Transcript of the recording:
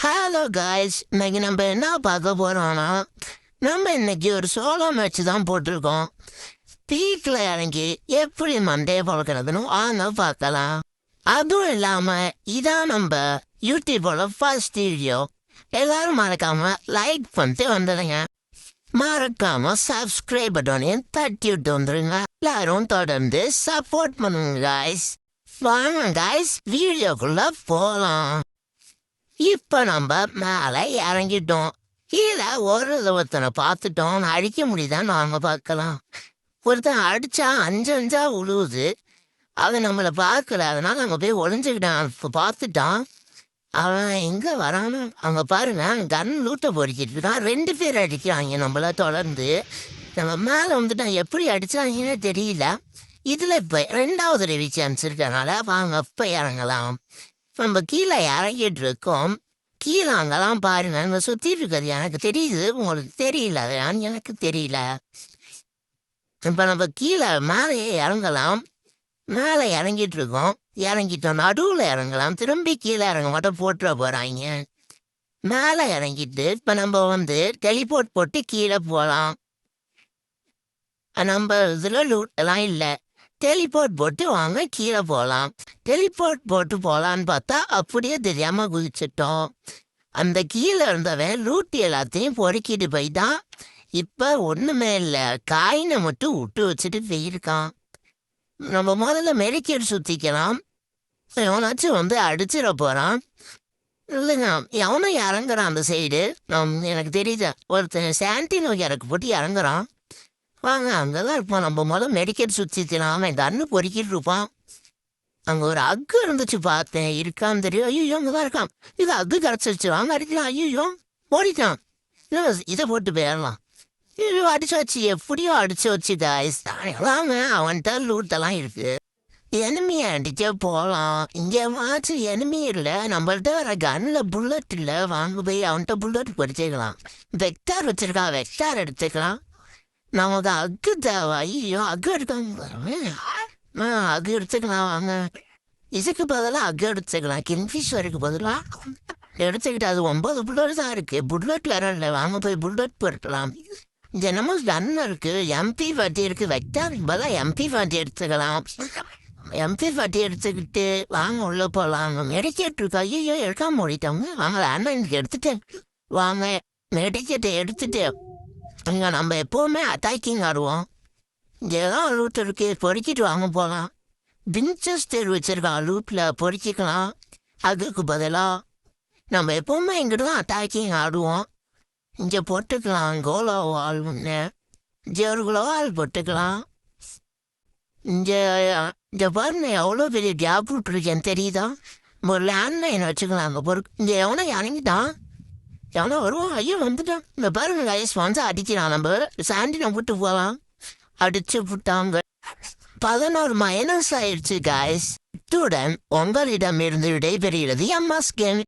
Hello guys, இன்னைக்கு நம்ம என்ன பார்க்க போறோம்னா, நம்ம இன்னைக்கு ஒரு சோலோ மேட்ச் தான் போட்டிருக்கோம். வீட்டில் இறங்கி எப்படி மண்டே பழக்கிறதுன்னு வாங்க பார்க்கலாம். அதுவும் இல்லாம இதான் நம்ம யூடியூபோட ஃபர்ஸ்ட் வீடியோ. எல்லாரும் மறக்காம லைக் பண்ணிட்டு வந்துடுங்க. மறக்காம சப்ஸ்கிரைப் பட்டனையும் தட்டி விட்டு வந்துடுங்க. எல்லாரும் தொடர்ந்து சப்போர்ட் பண்ணுங்க காய்ஸ். வாங்க காய்ஸ், வீடியோக்குள்ள போகலாம். இப்போ நம்ம மேலே இறங்கிட்டோம். கீழே ஒருத்தனை பார்த்துட்டோம். அடிக்க முடியுதான்னு நாங்கள் பார்க்கலாம். ஒருத்தன் அடித்தா அஞ்சா உழுவுது. அவன் நம்மளை பார்க்கல, அதனால அங்கே போய் ஒளிஞ்சுக்கிட்டான். இப்போ பார்த்துட்டான். அவன் எங்கே வரான்னு அங்கே பாருங்க, கன் லூட்டை பொறிக்கிட்டு இருக்கான். 2 பேர் அடிக்கிறாங்க நம்மள தொடர்ந்து. நம்ம மேலே வந்துட்டான். எப்படி அடித்தாங்கன்னே தெரியல. இதில் இப்போ 2வது ரிவி சான்ஸ் இருக்கனால வாங்க இப்போ இறங்கலாம். நம்ம கீழே இறங்கிட்டு இருக்கோம். கீழே அங்கெல்லாம் பாருங்க, இங்கே சுற்றிட்டு இருக்கிறது எனக்கு தெரியுது, உங்களுக்கு தெரியல. எனக்கு தெரியல. இப்போ நம்ம கீழே மேலே இறங்கலாம். மேலே இறங்கிட்டு இருக்கோம். இறங்கிட்டோம், நடுவில் இறங்கலாம். திரும்பி கீழே இறங்க மட்டும் போட்டுற போகிறாங்க. மேலே இறங்கிட்டு இப்போ நம்ம டெலிபோர்ட் போட்டு கீழே போகலாம். நம்ம இதில் லூட்டெல்லாம் இல்லை. டெலிபோர்ட் போட்டு வாங்க கீழே போகலாம். டெலிபோர்ட் போட்டு போகலான்னு பார்த்தா அப்படியே தெரியாமல் குதிச்சிட்டோம். அந்த கீழே இருந்தவன் லூட்டி எல்லாத்தையும் பொறுக்கிட்டு போயிட்டான். இப்போ ஒன்றுமே இல்லை, காயினை மட்டும் விட்டு வச்சுட்டு போயிருக்கான். நம்ம முதல்ல மெடிக்கேட் சுற்றிக்கலாம். எவனாச்சும் அடிச்சிட போகிறான். இல்லைங்க, எவனும் இறங்குறான் அந்த சைடு. எனக்கு தெரியுது, ஒருத்தன் சாண்டினோ இறக்கு போட்டு இறங்குறான். வாங்க அங்கே தான் இருப்பான். நம்ம முதல்ல மெடிக்கேட் சுற்றிக்கலாம். அவன் கண்ணு பொறுக்கிட்டு இருப்பான். அங்கே ஒரு அக்கு இருந்துச்சு, பார்த்தேன். இருக்கான்னு தெரியும். ஐயோ அங்கே தான் இருக்கான். இது அக்கு கிடச்சிருச்சு, வாங்க அடிக்கலாம். ஐயோ ஓடிட்டான். இல்லை, இதை போட்டு போயிடலாம். ஐயோ அடிச்சு வச்சு, எப்படியோ அடிச்சு வச்சு காய்ஸ். வாங்க, அவன்கிட்ட லூட்டெல்லாம் இருக்கு. எனிமியை அடிச்சே போகலாம். இங்கே மாச்சு எனிமி இல்லை. நம்மள்ட்ட வர கன்னில் புல்லட் இல்லை. வாங்க போய் அவன்கிட்ட புல்லட் பொறிச்சிக்கலாம். வெக்டார் வச்சிருக்கான், வெக்டார் எடுத்துக்கலாம். நமக்கு அக்கு தேவை. ஐயோ அக்கு எடுக்காங்க. அக்கு எடுத்துக்கலாம். வாங்க, இதுக்கு பதிலாக அக்கு எடுத்துக்கலாம். கிங்ஃபிஷருக்கு பதிலாக எடுத்துக்கிட்டு அது 9 புல்லட் தான் இருக்குது. புல்லட் வேற இல்லை. வாங்க போய் புல்லட் பொருட்கலாம். தினமும் கன் இருக்குது, MP40 இருக்குது. வெக்டாருக்கு பதிலாக MP40 எடுத்துக்கலாம். MP40 எடுத்துக்கிட்டு வாங்க உள்ளே போகலாம். மெடிக்கேட் இருக்கா? ஐயோ எடுக்காம ஓடிட்டவங்க. வாங்க லேண்ட்லைனுக்கு எடுத்துட்டேன். வாங்க மெடிக்கேட்டை எடுத்துட்டு இங்கே நம்ம எப்போவுமே அட்டாக்கிங் ஆடுவோம். இங்கே தான் லூட் இருக்குது, பொறுக்கிட்டு வாங்க போகலாம். வின்செஸ்டர் வச்சுருக்கான், லூட்டில் பொறுக்கிக்கலாம். அதுக்கு பதிலாக நம்ம எப்போவுமே இங்கிட்டு தான் அட்டாக்கிங் ஆடுவோம். இங்கே போட்டுக்கலாம் கோலோ வால். இங்கே ஒரு குளோவால் போட்டுக்கலாம். இங்கே பாருங்க, எவ்வளோ பெரிய கேப் விட்டுருக்கேன்னு தெரியுதா? ஒரு லேண்ட்லைன் வச்சுக்கலாம். அங்கே இங்கே எவனோ இறங்கிட்டான். எவனோ வருவோம். ஐயோ வந்துட்டான். இந்த பாருங்க கைஸ், அடிக்கிறான். நம்ம சாண்டினை விட்டு போகலாம். அடிச்சு விட்டாங்க. 11 மைனஸ் ஆயிடுச்சு கைஸ். இத்துடன் உங்களிடம் இருந்து விடைபெறுகிறது MS Game.